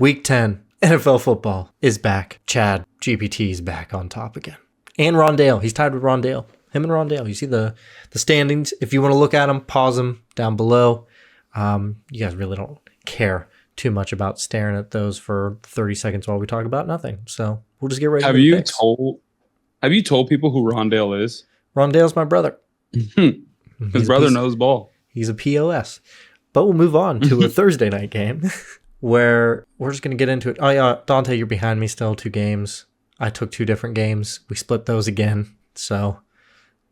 Week 10, NFL football is back. Chad, GPT is back on top again. And Rondale. He's tied with Rondale. Him and Rondale. You see the standings. If you want to look at them, pause them down below. You guys really don't care too much about staring at those for 30 seconds while we talk about nothing. So we'll just get right into the picks. Have you told people who Rondale is? Rondale's my brother. His brother knows ball. He's a POS. But we'll move on to a Thursday night game where we're just going to get into it. Oh, yeah, Dante, you're behind me still, 2 games. I took 2 different games. We split those again. So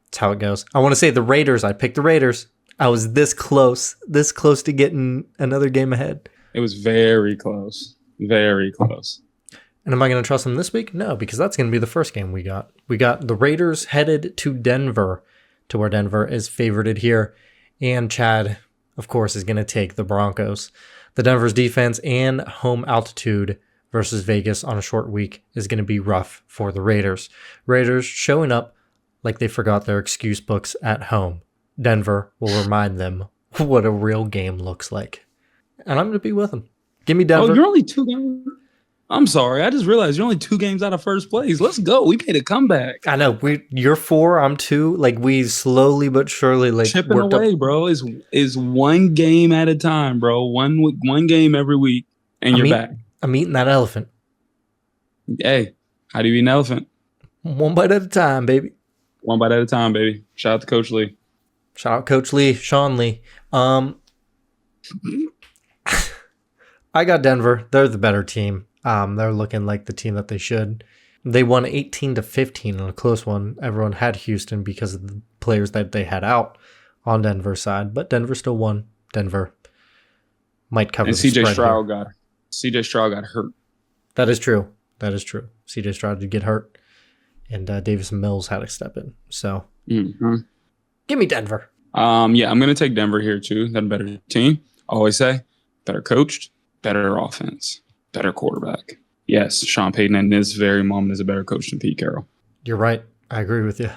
that's how it goes. I want to say the Raiders. I picked the Raiders. I was this close to getting another game ahead. It was very close. Very close. And am I going to trust them this week? No, because that's going to be the first game we got. We got the Raiders headed to Denver, to where Denver is favorited here. And Chad, of course, is going to take the Broncos. The Denver's defense and home altitude versus Vegas on a short week is going to be rough for the Raiders. Raiders showing up like they forgot their excuse books at home. Denver will remind them what a real game looks like. And I'm going to be with them. Give me Denver. Oh, you're only 2 games. I'm sorry. I just realized you're only 2 games out of first place. Let's go. We made a comeback. I know. You're 4. I'm 2. Like, we slowly but surely chipping away, bro. Is 1 game at a time, bro. One game every week, and you're back. I'm eating that elephant. Hey, how do you eat an elephant? 1 bite at a time, baby. 1 bite at a time, baby. Shout out to Coach Lee. Shout out Coach Lee, Sean Lee. I got Denver. They're the better team. They're looking like the team that they should. They won 18-15 in a close one. Everyone had Houston because of the players that they had out on Denver's side, but Denver still won. Denver might cover the spread. And CJ Stroud got hurt. That is true. CJ Stroud did get hurt, and Davis Mills had to step in. So, Give me Denver. I'm going to take Denver here too. They're a better team. Always say better coached, better offense. Better quarterback. Yes, Sean Payton in this very moment is a better coach than Pete Carroll. You're right. I agree with you.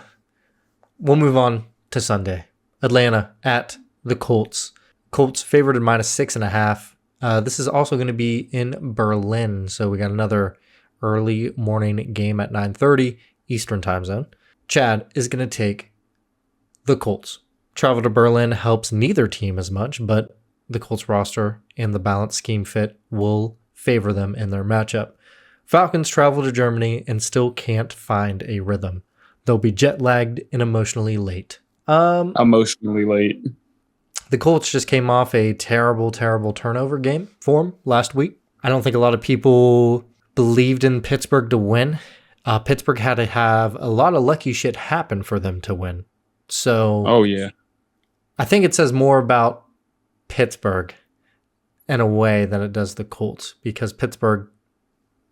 We'll move on to Sunday. Atlanta at the Colts. Colts favored at -6.5. This is also going to be in Berlin. So we got another early morning game at 9:30 Eastern time zone. Chad is going to take the Colts. Travel to Berlin helps neither team as much, but the Colts roster and the balanced scheme fit will favor them in their matchup. Falcons travel to Germany and still can't find a rhythm. They'll be jet-lagged and emotionally late. Emotionally late. The Colts just came off a terrible turnover game for them last week. I don't think a lot of people believed in Pittsburgh to win. Pittsburgh had to have a lot of lucky shit happen for them to win. So, oh yeah, I think it says more about Pittsburgh in a way than it does the Colts, because Pittsburgh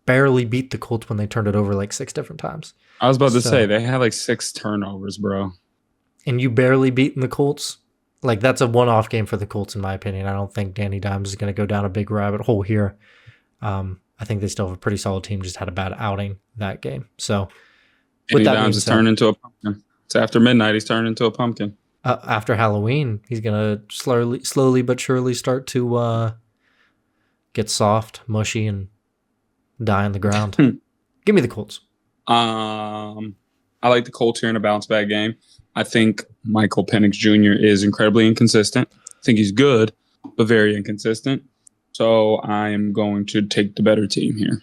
barely beat the Colts when they turned it over like 6 different times. I was about to say, they had like 6 turnovers, bro. And you barely beaten the Colts? Like, that's a one-off game for the Colts, in my opinion. I don't think Danny Dimes is going to go down a big rabbit hole here. I think they still have a pretty solid team, just had a bad outing that game. So, Danny Dimes has turned into a pumpkin. It's after midnight, he's turned into a pumpkin. After Halloween, he's going to slowly but surely start to get soft, mushy, and die on the ground. Give me the Colts. I like the Colts here in a bounce back game. I think Michael Penix Jr. is incredibly inconsistent. I think he's good, but very inconsistent. So I am going to take the better team here.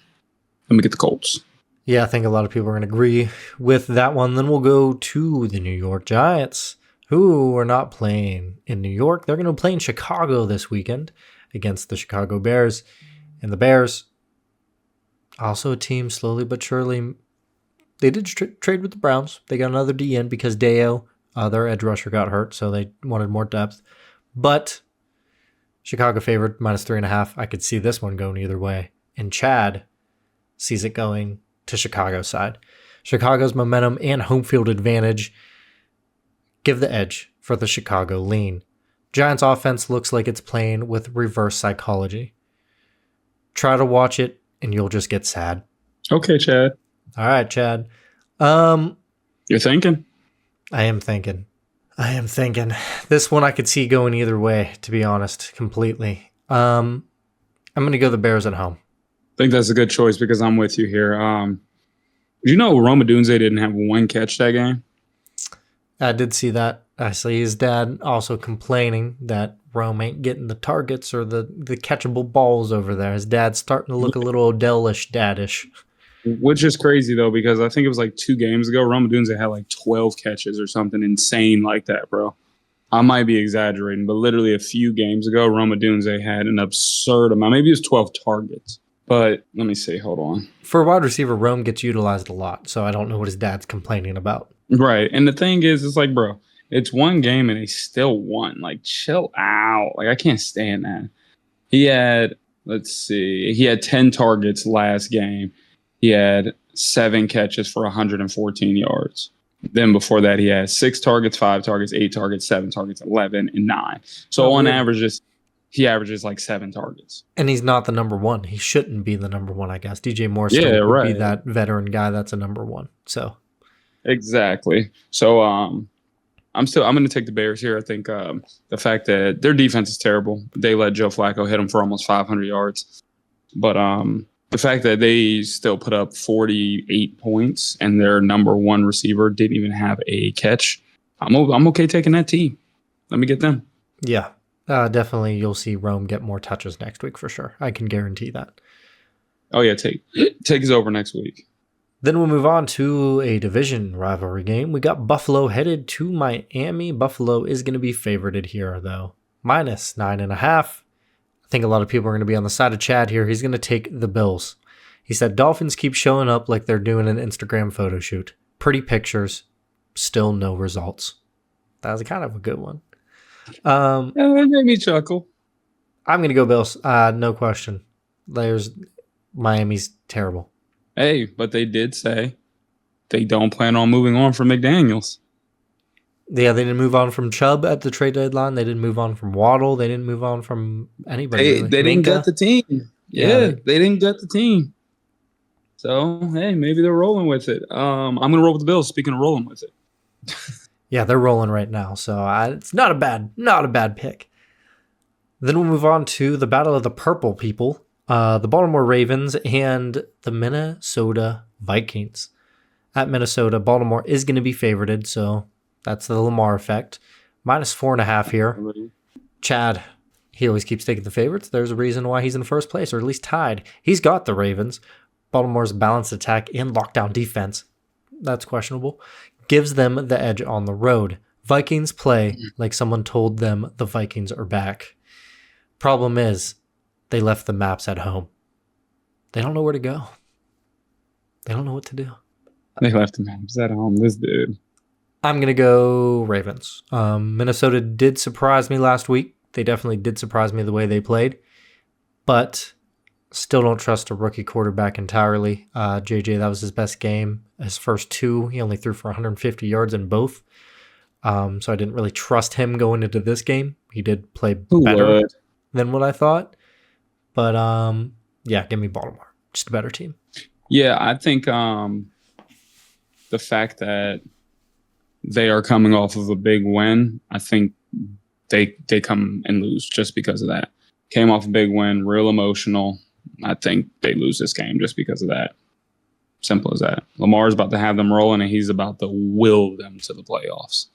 Let me get the Colts. Yeah, I think a lot of people are going to agree with that one. Then we'll go to the New York Giants, who are not playing in New York. They're going to play in Chicago this weekend against the Chicago Bears. And the Bears, also a team slowly but surely, they did trade with the Browns. They got another DN because Deo, their edge rusher, got hurt, so they wanted more depth. But Chicago favored -3.5. I could see this one going either way. And Chad sees it going to Chicago's side. Chicago's momentum and home field advantage give the edge for the Chicago lean. Giants offense looks like it's playing with reverse psychology. Try to watch it and you'll just get sad. Okay, Chad. All right, Chad. You're thinking? I am thinking. This one I could see going either way, to be honest, completely. I'm going to go the Bears at home. think that's a good choice because I'm with you here. You know, Roma Dunze didn't have one catch that game. I did see that. I see his dad also complaining that Rome ain't getting the targets or the catchable balls over there. His dad's starting to look a little Odell-ish, dadish. Which is crazy, though, because I think it was like 2 games ago, Roma Dunze had like 12 catches or something insane like that, bro. I might be exaggerating, but literally a few games ago, Roma Dunze had an absurd amount. Maybe it was 12 targets. But let me see. Hold on. For a wide receiver, Rome gets utilized a lot, so I don't know what his dad's complaining about. Right. And the thing is, it's like, bro, it's one game and they still won. Like, chill out. Like, I can't stand that. He had, let's see, he had 10 targets last game. He had 7 catches for 114 yards. Then before that, he had 6 targets, 5 targets, 8 targets, 7 targets, 11, and 9. So on average, he averages like 7 targets. And he's not the number one. He shouldn't be the number one, I guess. DJ Moore still would be that veteran guy that's a number one. So exactly. So I'm going to take the Bears here. I think the fact that their defense is terrible. They let Joe Flacco hit them for almost 500 yards. But the fact that they still put up 48 points and their number one receiver didn't even have a catch, I'm okay taking that team. Let me get them. Yeah, definitely you'll see Rome get more touches next week for sure. I can guarantee that. Oh, yeah, take us over next week. Then we'll move on to a division rivalry game. We got Buffalo headed to Miami. Buffalo is going to be favorited here, though. -9.5. I think a lot of people are going to be on the side of Chad here. He's going to take the Bills. He said, Dolphins keep showing up like they're doing an Instagram photo shoot. Pretty pictures, still no results. That was kind of a good one. That made me chuckle. I'm going to go Bills. No question. Miami's terrible. Hey, but they did say they don't plan on moving on from McDaniels. Yeah, they didn't move on from Chubb at the trade deadline. They didn't move on from Waddle. They didn't move on from anybody. They didn't get the team. Yeah, they didn't get the team. So, hey, maybe they're rolling with it. I'm going to roll with the Bills, speaking of rolling with it. Yeah, they're rolling right now. So it's not a bad pick. Then we'll move on to the Battle of the Purple People. The Baltimore Ravens and the Minnesota Vikings. At Minnesota, Baltimore is going to be favorited, so that's the Lamar effect. -4.5 here. Chad, he always keeps taking the favorites. There's a reason why he's in first place, or at least tied. He's got the Ravens. Baltimore's balanced attack and lockdown defense, that's questionable, gives them the edge on the road. Vikings play like someone told them the Vikings are back. Problem is, they left the maps at home. They don't know where to go. They don't know what to do. They left the maps at home. This dude. I'm going to go Ravens. Minnesota did surprise me last week. They definitely did surprise me the way they played. But still don't trust a rookie quarterback entirely. JJ, that was his best game. His first 2, he only threw for 150 yards in both. So I didn't really trust him going into this game. He did play better than what I thought. But, yeah, give me Baltimore. Just a better team. Yeah, I think the fact that they are coming off of a big win, I think they come and lose just because of that. Came off a big win, real emotional. I think they lose this game just because of that. Simple as that. Lamar's about to have them rolling, and he's about to will them to the playoffs.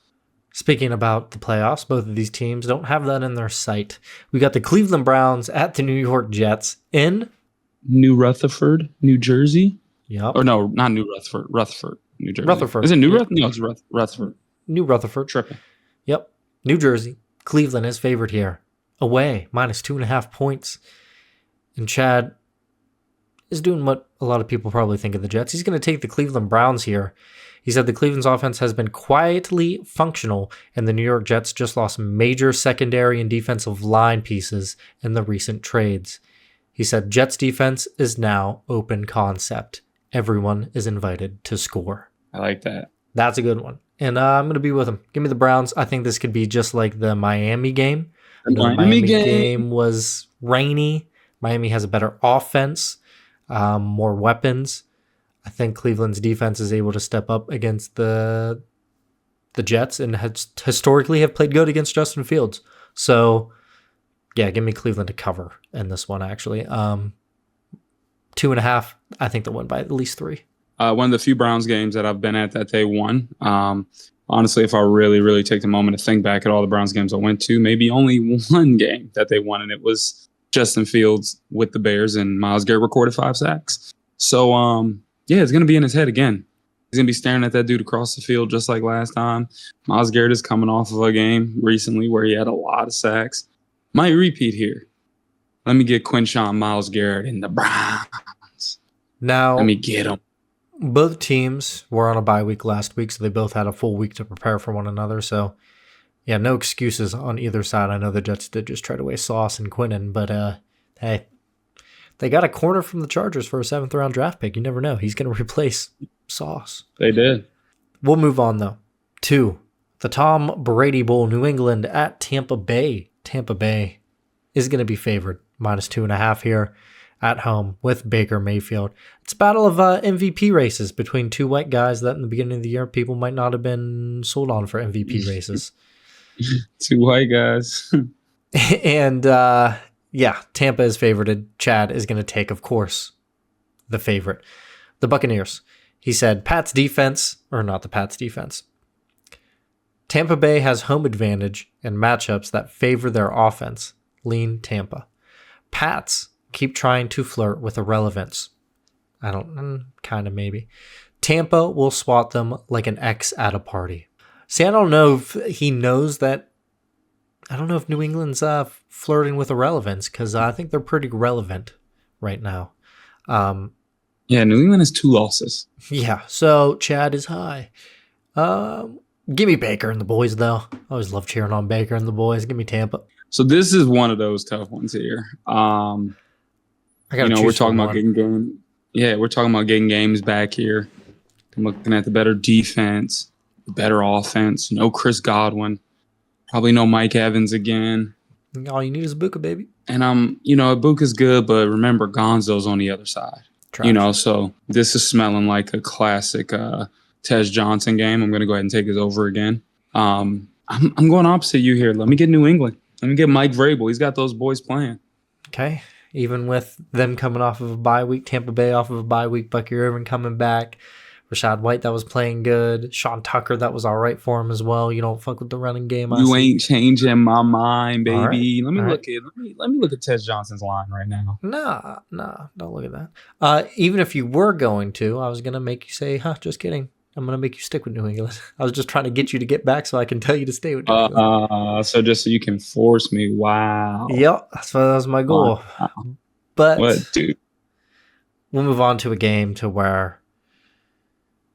Speaking about the playoffs, both of these teams don't have that in their sight. We got the Cleveland Browns at the New York Jets in New Rutherford, New Jersey. Yep. Or no, not New Rutherford. Rutherford, New Jersey. Rutherford. Is it New Rutherford? No, it's Rutherford. New Rutherford. Tripping. Yep. New Jersey. Cleveland is favored here. Away, -2.5 points. And Chad is doing what a lot of people probably think of the Jets. He's going to take the Cleveland Browns here. He said the Cleveland's offense has been quietly functional, and the New York Jets just lost major secondary and defensive line pieces in the recent trades. He said Jets defense is now open concept. Everyone is invited to score. I like that. That's a good one. And I'm going to be with him. Give me the Browns. I think this could be just like the Miami game. The Miami game was rainy. Miami has a better offense, more weapons. I think Cleveland's defense is able to step up against the Jets and has historically have played good against Justin Fields. So, yeah, give me Cleveland to cover in this one, actually. 2 2.5. I think they'll win by at least 3. One of the few Browns games that I've been at that they won. Honestly, if I really, really take the moment to think back at all the Browns games I went to, maybe only one game that they won, and it was Justin Fields with the Bears, and Myles Garrett recorded 5 sacks. So, it's going to be in his head again. He's going to be staring at that dude across the field just like last time. Myles Garrett is coming off of a game recently where he had a lot of sacks. Might repeat here. Let me get Quinshawn Myles Garrett in the Browns. Now, let me get him. Both teams were on a bye week last week, so they both had a full week to prepare for one another. So, yeah, no excuses on either side. I know the Jets did just try to waste Sauce and Quinnen, but hey, they got a corner from the Chargers for a 7th-round draft pick. You never know. He's going to replace Sauce. They did. We'll move on, though, to the Tom Brady Bowl, New England at Tampa Bay. Tampa Bay is going to be favored, -2.5 here at home with Baker Mayfield. It's a battle of MVP races between 2 white guys that in the beginning of the year people might not have been sold on for MVP races. 2 white guys. And Tampa is favorited. Chad is going to take, of course, the favorite. The Buccaneers. He said Pats defense, or not the Pats defense. Tampa Bay has home advantage and matchups that favor their offense. Lean Tampa. Pats keep trying to flirt with irrelevance. Kind of maybe. Tampa will swat them like an ex at a party. See, I don't know if he knows that. I don't know if New England's flirting with irrelevance because I think they're pretty relevant right now. New England has 2 losses. Yeah, so Chad is high. Give me Baker and the boys, though. I always love cheering on Baker and the boys. Give me Tampa. So this is one of those tough ones here. We're talking about getting game. Yeah, we're talking about getting games back here. I'm looking at the better defense, the better offense. No Chris Godwin, probably no Mike Evans again. All you need is Ibuka, baby. And Ibuka's good, but remember Gonzo's on the other side. Trash. So this is smelling like a classic Tej Johnson game. I'm going to go ahead and take his over again. I'm going opposite you here. Let me get New England. Let me get Mike Vrabel. He's got those boys playing. Okay. Even with them coming off of a bye week, Tampa Bay off of a bye week, Bucky Irvin coming back, Rashad White that was playing good, Sean Tucker that was all right for him as well. You don't fuck with the running game. You ain't changing my mind, baby. Right. Let me look at Tej Johnson's line right now. Nah, don't look at that. Even if you were going to, I was gonna make you say, just kidding. I'm going to make you stick with New England. I was just trying to get you to get back so I can tell you to stay with New England. So just so you can force me. Wow. Yep, that was my goal. Wow. But what, dude? We'll move on to a game to where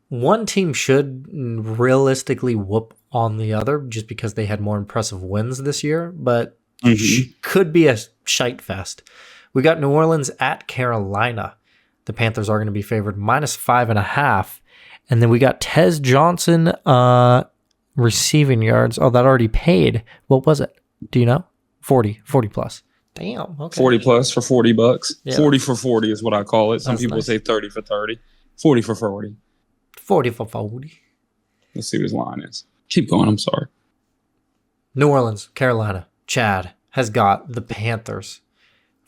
one team should realistically whoop on the other just because they had more impressive wins this year, but could be a shite fest. We got New Orleans at Carolina. The Panthers are going to be favored -5.5. And then we got Tej Johnson receiving yards. Oh, that already paid. What was it? Do you know? 40 plus. Damn. Okay. 40 plus for $40. Yeah. 40 for 40 is what I call it. Some people say 30 for 30. 40 for 40. 40 for 40. Let's see what his line is. Keep going. I'm sorry. New Orleans, Carolina. Chad has got the Panthers.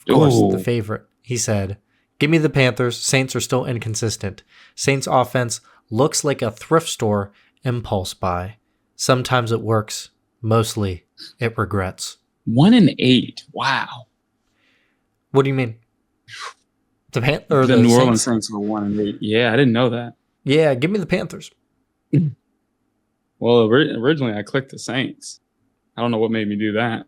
Of course, the favorite. He said, give me the Panthers. Saints are still inconsistent. Saints offense looks like a thrift store impulse buy. Sometimes it works. Mostly it regrets. 1-8. Wow. What do you mean? The New Orleans Saints were 1-8. Yeah, I didn't know that. Yeah, give me the Panthers. Well, originally I clicked the Saints. I don't know what made me do that.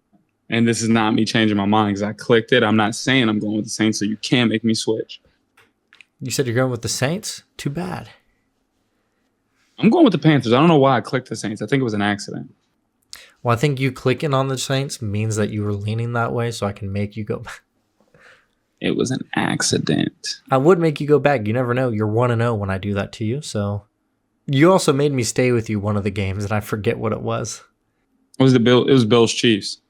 And this is not me changing my mind because I clicked it. I'm not saying I'm going with the Saints, so you can't make me switch. You said you're going with the Saints? Too bad. I'm going with the Panthers. I don't know why I clicked the Saints. I think it was an accident. Well, I think you clicking on the Saints means that you were leaning that way, so I can make you go back. It was an accident. I would make you go back. You never know. You're 1-0 when I do that to you, so... You also made me stay with you one of the games, and I forget what it was. It was Bills Chiefs.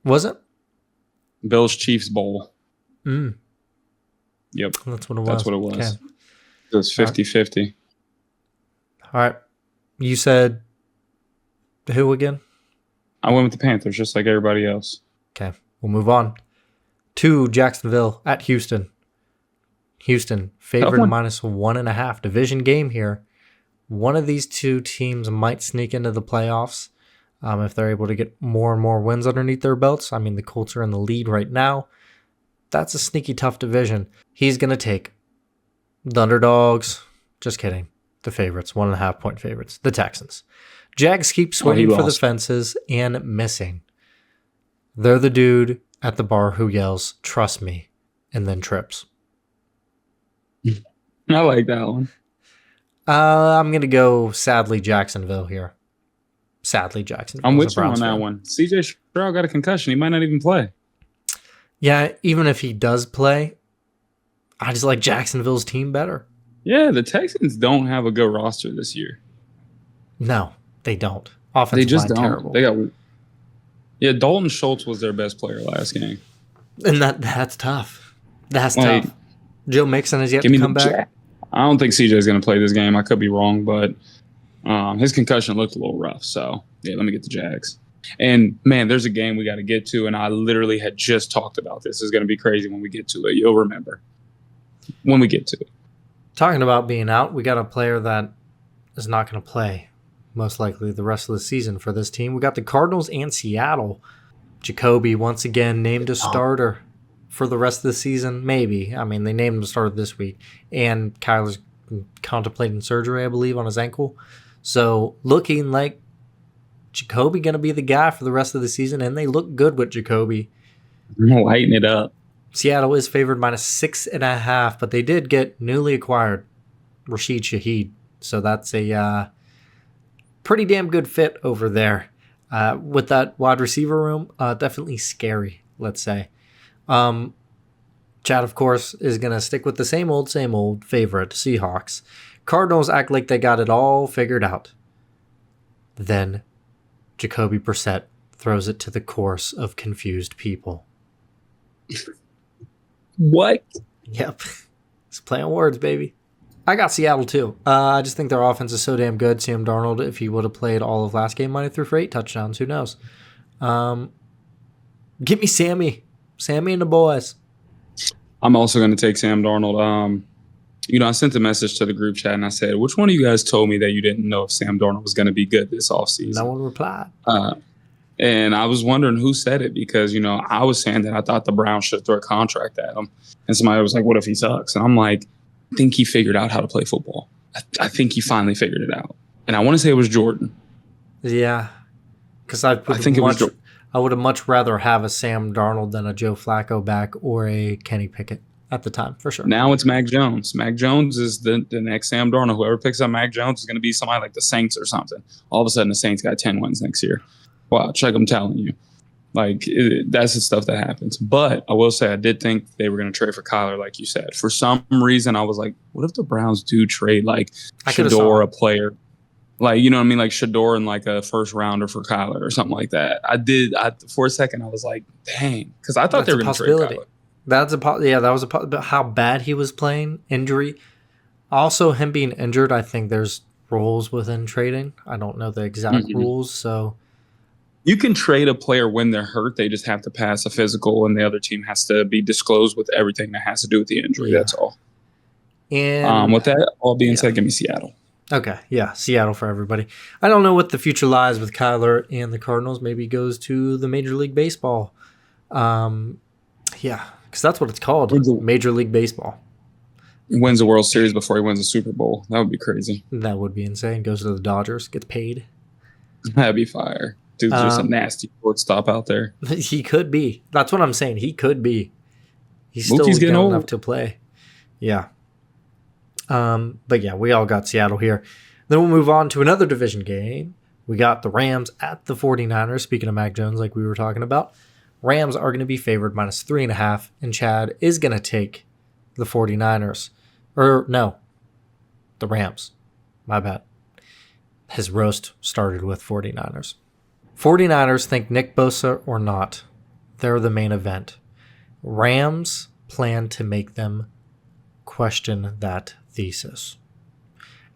Was it? Bills Chiefs Bowl. Yep. That's what it was. That's what it was. Okay. It was 50-50. All right. You said who again? I went with the Panthers, just like everybody else. Okay. We'll move on to Jacksonville at Houston. Houston Tough favored one. -1.5. Division game here. One of these two teams might sneak into the playoffs if they're able to get more and more wins underneath their belts. I mean, the Colts are in the lead right now. That's a sneaky tough division. He's going to take the underdogs. Just kidding. The favorites, 1.5 point favorites. The Texans. Jags keep swinging for the fences and missing. They're the dude at the bar who yells, "Trust me," and then trips. I like that one. I'm going to go, sadly, Jacksonville here. Sadly, Jacksonville. I'm with you on that one. CJ Stroud got a concussion. He might not even play. Yeah, even if he does play, I just like Jacksonville's team better. Yeah, the Texans don't have a good roster this year. No, they don't. Offensive they just line don't. terrible. They got Dalton Schultz was their best player last game. And that's tough. That's tough. Joe Mixon has yet to come back. I don't think CJ is going to play this game. I could be wrong, but his concussion looked a little rough. So, yeah, let me get the Jags. And, man, there's a game we got to get to, and I literally had just talked about this. It's going to be crazy when we get to it. You'll remember when we get to it. Talking about being out, we got a player that is not going to play most likely the rest of the season for this team. We got the Cardinals and Seattle. Jacoby, once again, named a starter for the rest of the season. Maybe. I mean, they named him a starter this week. And Kyler's contemplating surgery, I believe, on his ankle. So, looking like Jacoby going to be the guy for the rest of the season, and they look good with Jacoby. Lighten it up. Seattle is favored -6.5, but they did get newly acquired Rashid Shaheed. So that's a pretty damn good fit over there. With that wide receiver room, definitely scary, let's say. Chad, of course, is going to stick with the same old favorite, Seahawks. Cardinals act like they got it all figured out. Then Jacoby Brissett throws it to the chorus of confused people. What? Yep. It's play on words, baby. I got Seattle, too. I just think their offense is so damn good. Sam Darnold, if he would have played all of last game, might have threw for 8 touchdowns. Who knows? Give me Sammy. Sammy and the boys. I'm also going to take Sam Darnold. I sent a message to the group chat, and I said, which one of you guys told me that you didn't know if Sam Darnold was going to be good this offseason? No one replied. And I was wondering who said it because, I was saying that I thought the Browns should throw a contract at him. And somebody was like, what if he sucks? And I'm like, I think he figured out how to play football. I think he finally figured it out. And I want to say it was Jordan. Yeah. Because I would have much rather have a Sam Darnold than a Joe Flacco back or a Kenny Pickett at the time, for sure. Now it's Mac Jones. Mac Jones is the next Sam Darnold. Whoever picks up Mac Jones is going to be somebody like the Saints or something. All of a sudden, the Saints got 10 wins next year. Watch, like I'm telling you. That's the stuff that happens. But I will say I did think they were going to trade for Kyler, like you said. For some reason, I was like, what if the Browns do trade Shador, a player? You know what I mean? Like Shador and a first rounder for Kyler or something like that. For a second, I was like, dang. Because I thought they were going to trade Kyler. That was how bad he was playing, injury. Also, him being injured, I think there's rules within trading. I don't know the exact rules, so... You can trade a player when they're hurt. They just have to pass a physical, and the other team has to be disclosed with everything that has to do with the injury. Yeah. That's all. And with that all being said, give me Seattle. Okay, yeah, Seattle for everybody. I don't know what the future lies with Kyler and the Cardinals. Maybe he goes to the Major League Baseball. Yeah, because that's what it's called, Major League Baseball. Wins the World Series before he wins a Super Bowl. That would be crazy. That would be insane. Goes to the Dodgers, gets paid. That'd be fire. Dude's just a nasty shortstop out there. He could be. That's what I'm saying. He could be. He's still getting old enough to play. Yeah. But yeah, we all got Seattle here. Then we'll move on to another division game. We got the Rams at the 49ers. Speaking of Mac Jones, like we were talking about, Rams are going to be favored -3.5, and Chad is going to take the 49ers. Or no, the Rams. My bad. His roast started with 49ers. 49ers think Nick Bosa or not, they're the main event. Rams plan to make them question that thesis.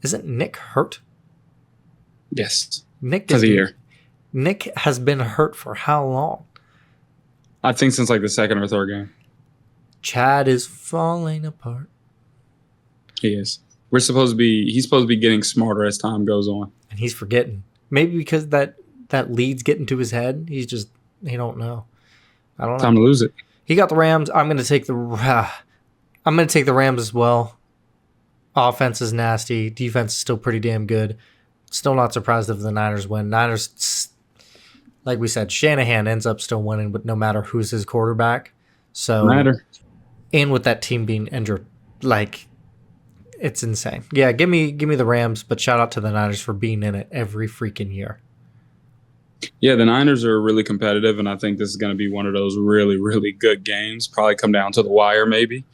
Isn't Nick hurt? Yes. Nick for the year. Nick has been hurt for how long? I think since the second or third game. Chad is falling apart. He is. He's supposed to be getting smarter as time goes on. And he's forgetting. Maybe because that lead's getting to his head. He don't know. I don't know. Time to lose it. He got the Rams. I'm going to take the Rams as well. Offense is nasty. Defense is still pretty damn good. Still not surprised if the Niners win. Niners, like we said, Shanahan ends up still winning, but no matter who's his quarterback. So, and with that team being injured, like, it's insane. Yeah, give me the Rams, but shout out to the Niners for being in it every freaking year. Yeah, the Niners are really competitive, and I think this is going to be one of those really, really good games. Probably come down to the wire, maybe.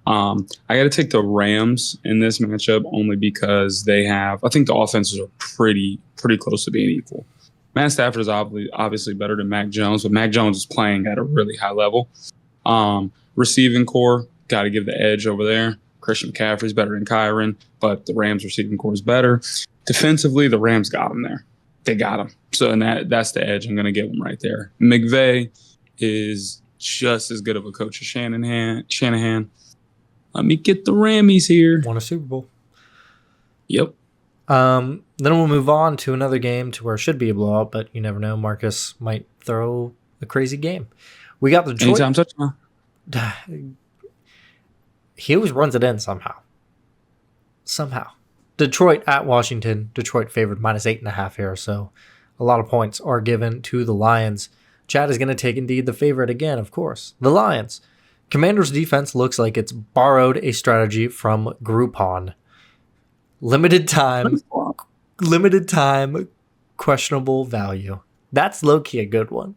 I got to take the Rams in this matchup only because I think the offenses are pretty close to being equal. Matt Stafford is obviously better than Mac Jones, but Mac Jones is playing at a really high level. Receiving core, got to give the edge over there. Christian McCaffrey's better than Kyron, but the Rams receiving core is better. Defensively, the Rams got him there. They got him. So and that's the edge I'm going to give them right there. McVay is just as good of a coach as Shanahan. Let me get the Rammies here. Won a Super Bowl. Yep. Then we'll move on to another game to where it should be a blowout, but you never know. Marcus might throw a crazy game. We got the Detroit. Anytime touchdown. He always runs it in somehow. Detroit at Washington. Detroit favored -8.5 here, so a lot of points are given to the Lions. Chad is going to take indeed the favorite again, of course. The Lions. Commanders' defense looks like it's borrowed a strategy from Groupon. Limited time, questionable value. That's low-key a good one.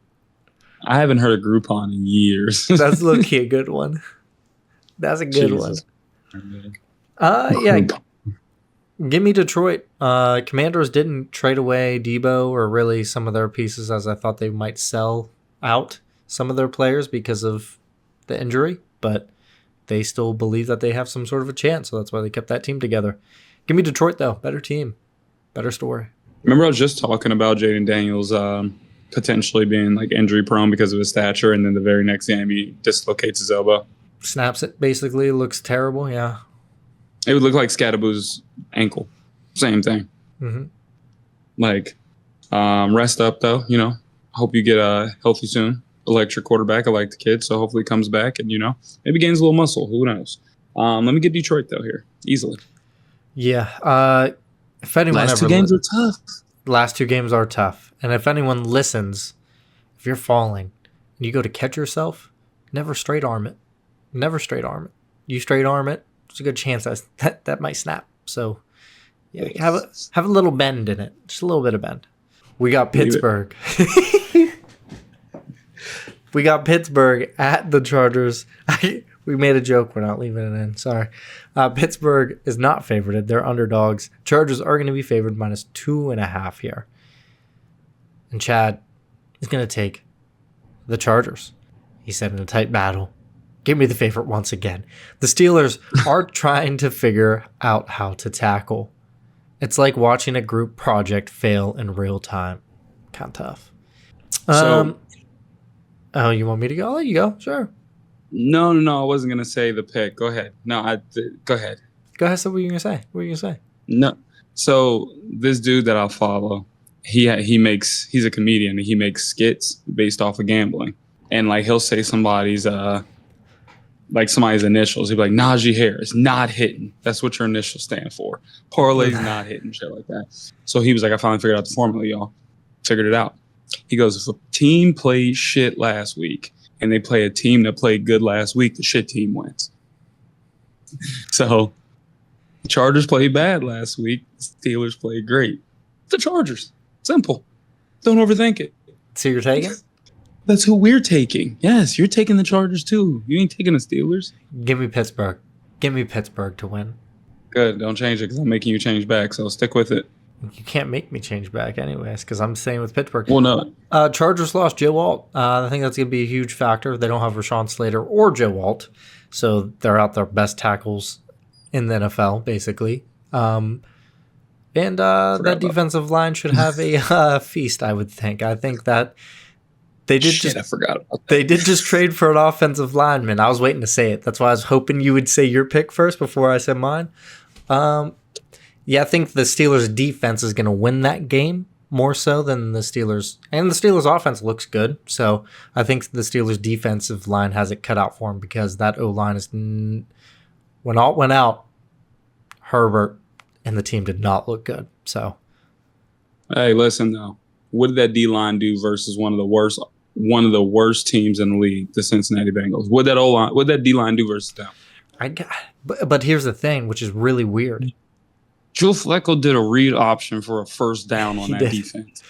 I haven't heard of Groupon in years. That's low-key a good one. That's a good one. Yeah. Give me Detroit. Commanders didn't trade away Debo or really some of their pieces as I thought they might sell out some of their players because of the injury, but they still believe that they have some sort of a chance, so that's why they kept that team together. Give me Detroit, though. Better team. Better story. Remember I was just talking about Jaden Daniels potentially being like injury prone because of his stature, and then the very next game he dislocates his elbow. Snaps it, basically. Looks terrible, yeah. It would look like Scadaboo's ankle. Same thing. Mm-hmm. Like, rest up, though. Hope you get healthy soon. Electric quarterback. I like the kid, so hopefully he comes back and, maybe gains a little muscle. Who knows? Let me get Detroit, though, here. Easily. Yeah. If anyone last two games are tough. Last two games are tough. And if anyone listens, if you're falling and you go to catch yourself, never straight arm it. Never straight arm it. You straight arm it, there's a good chance that might snap. So, yeah, have a little bend in it. Just a little bit of bend. We got Pittsburgh. We got Pittsburgh at the Chargers. We made a joke. We're not leaving it in. Sorry. Pittsburgh is not favored. They're underdogs. Chargers are going to be favored -2.5 here. And Chad is going to take the Chargers. He said in a tight battle, give me the favorite once again. The Steelers are trying to figure out how to tackle. It's like watching a group project fail in real time. Kind of tough. Oh, you want me to go? I'll let you go. Sure. No. I wasn't gonna say the pick. Go ahead. No, go ahead. Go ahead. So what are you gonna say? What are you gonna say? No. So this dude that I'll follow, he's a comedian and he makes skits based off of gambling. And like he'll say somebody's initials. He'll be like, Najee Harris, not hitting. That's what your initials stand for. Parlay's not hitting, shit like that. So he was like, I finally figured out the formula, y'all. Figured it out. He goes, if a team played shit last week and they play a team that played good last week, the shit team wins. So the Chargers played bad last week. The Steelers played great. The Chargers. Simple. Don't overthink it. So you're taking? That's who we're taking. Yes, you're taking the Chargers too. You ain't taking the Steelers. Give me Pittsburgh. Give me Pittsburgh to win. Good. Don't change it because I'm making you change back, so stick with it. You can't make me change back anyways because I'm staying with Pittsburgh. Well, no. Chargers lost Joe Alt. I think that's going to be a huge factor. They don't have Rashawn Slater or Joe Alt, so they're out their best tackles in the NFL, basically. And that defensive line should have a feast, I would think. I think that they did I forgot about that. They did just trade for an offensive lineman. I was waiting to say it. That's why I was hoping you would say your pick first before I said mine. Yeah, I think the Steelers' defense is going to win that game more so than the Steelers. And the Steelers' offense looks good. So I think the Steelers' defensive line has it cut out for them because that O-line is... When all went out, Herbert and the team did not look good. So, Hey, listen though, what did that D line do versus one of the worst teams in the league, the Cincinnati Bengals? What did that D line do versus them? But here's the thing, which is really weird. Joe Flacco did a read option for a first down on that defense.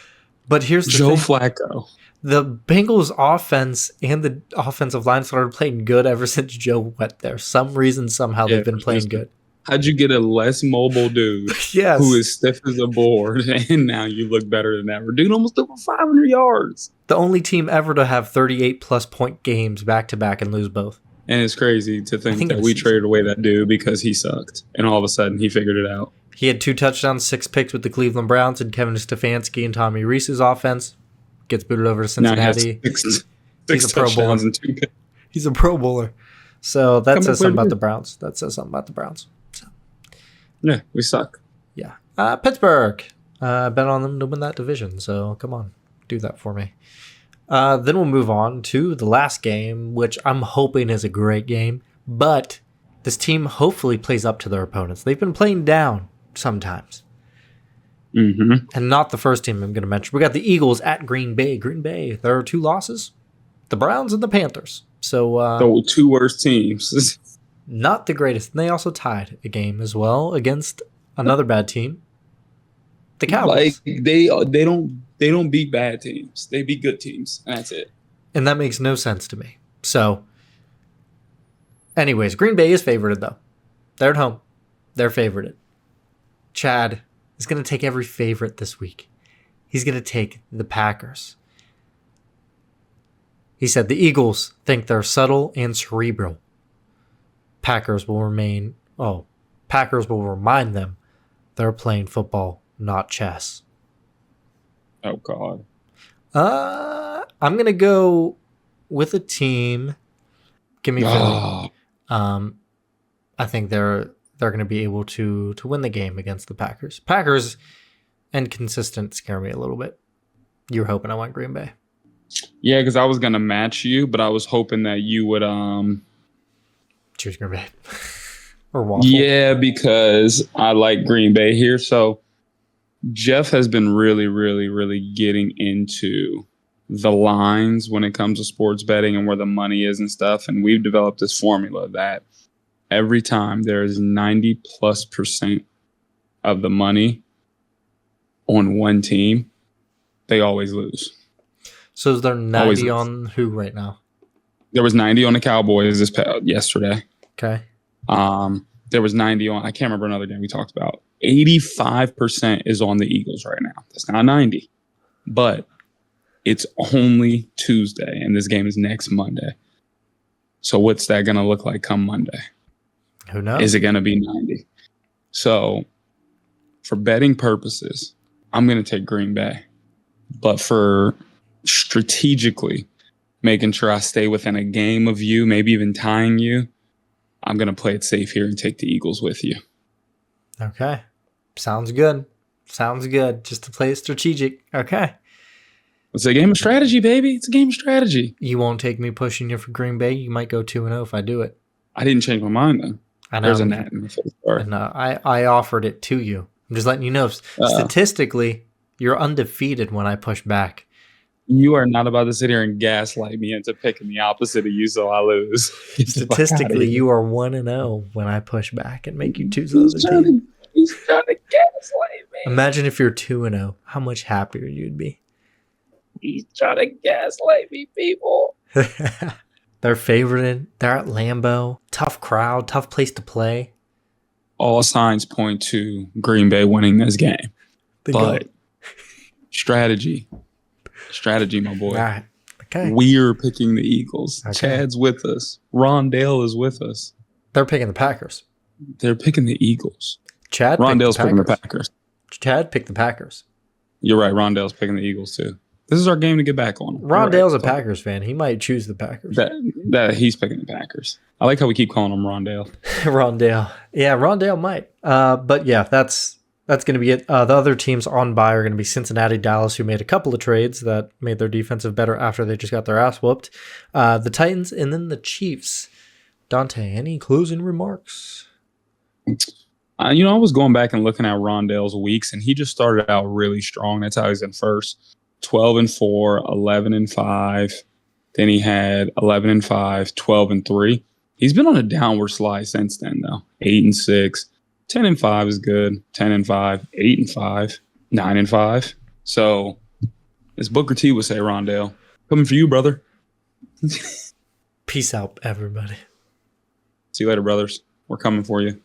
But here's the Joe thing. Flacco. The Bengals offense and the offensive line started playing good ever since Joe went there. Some reason, somehow, they've been playing good. How'd you get a less mobile dude Yes. who is stiff as a board, and now you look better than ever? Dude almost over 500 yards. The only team ever to have 38-plus point games back-to-back and lose both. And it's crazy to think that we traded away that dude because he sucked, and all of a sudden he figured it out. He had 2 touchdowns, 6 picks with the Cleveland Browns, and Kevin Stefanski and Tommy Reese's offense. Gets booted over to Cincinnati. He's a Pro Bowler. He's a Pro Bowler. So that says something about the Browns. So. Yeah, we suck. Yeah. Pittsburgh. Bet on them to win that division. So come on, do that for me. Then we'll move on to the last game, which I'm hoping is a great game. But this team hopefully plays up to their opponents. They've been playing down sometimes. Mm-hmm. And not the first team I'm going to mention. We got the Eagles at Green Bay. Green Bay, there are 2 losses. The Browns and the Panthers. So the 2 worst teams. Not the greatest. And they also tied a game as well against another bad team. The Cowboys. Like they don't beat bad teams. They beat good teams. And that's it. And that makes no sense to me. So anyways, Green Bay is favorited though. They're at home. They're favorited. Chad is going to take every favorite this week. He's going to take the Packers. He said the Eagles think they're subtle and cerebral. Packers will remind them they're playing football, not chess. Oh, God. I'm going to go with a team. Give me Philly. I think they're going to be able to win the game against the Packers. Packers inconsistent scare me a little bit. You were hoping I went Green Bay. Yeah, because I was going to match you, but I was hoping that you would choose Green Bay. Or Waffle. Yeah, because I like Green Bay here. So Jeff has been really, really, really getting into the lines when it comes to sports betting and where the money is and stuff. And we've developed this formula that every time there is 90+% of the money on one team, they always lose. So is there 90 on who right now? There was 90 on the Cowboys yesterday. Okay. There was 90 on, I can't remember another game we talked about. 85% is on the Eagles right now. That's not 90. But it's only Tuesday, and this game is next Monday. So what's that going to look like come Monday? Who knows? Is it going to be 90? So for betting purposes, I'm going to take Green Bay. But for strategically making sure I stay within a game of you, maybe even tying you, I'm going to play it safe here and take the Eagles with you. Okay. Sounds good. Just to play it strategic. Okay. It's a game of strategy, baby. It's a game of strategy. You won't take me pushing you for Green Bay. You might go 2-0 if I do it. I didn't change my mind, though. I know. There's a gnat in the face. And, I offered it to you. I'm just letting you know. Statistically, you're undefeated when I push back. You are not about to sit here and gaslight me into picking the opposite of you so I lose. Statistically, you are 1-0 when I push back and make you choose the other team. He's trying to gaslight me. Imagine if you're 2-0, how much happier you'd be. He's trying to gaslight me, people. They're favorited. They're at Lambeau. Tough crowd, tough place to play. All signs point to Green Bay winning this game. But strategy, my boy. All right. Okay. We're picking the Eagles. Okay. Chad's with us. Rondale is with us. They're picking the Packers. They're picking the Eagles. Chad Rondale's picked picking the Packers. Chad picked the Packers. You're right. Rondale's picking the Eagles too. This is our game to get back on him. Rondale's a Packers fan. He might choose the Packers. That he's picking the Packers. I like how we keep calling him Rondale. Rondale. Yeah, Rondale might. But yeah, that's going to be it. The other teams on bye are going to be Cincinnati, Dallas, who made a couple of trades that made their defensive better after they just got their ass whooped. The Titans, and then the Chiefs. Dante, any closing remarks? I was going back and looking at Rondale's weeks, and he just started out really strong. That's how he's in first. 12-4, 11-5. Then he had 11-5, 12-3. He's been on a downward slide since then, though. 8-6, 10-5 is good. 10-5, 8-5, 9-5. So, as Booker T would say, Rondale, coming for you, brother. Peace out, everybody. See you later, brothers. We're coming for you.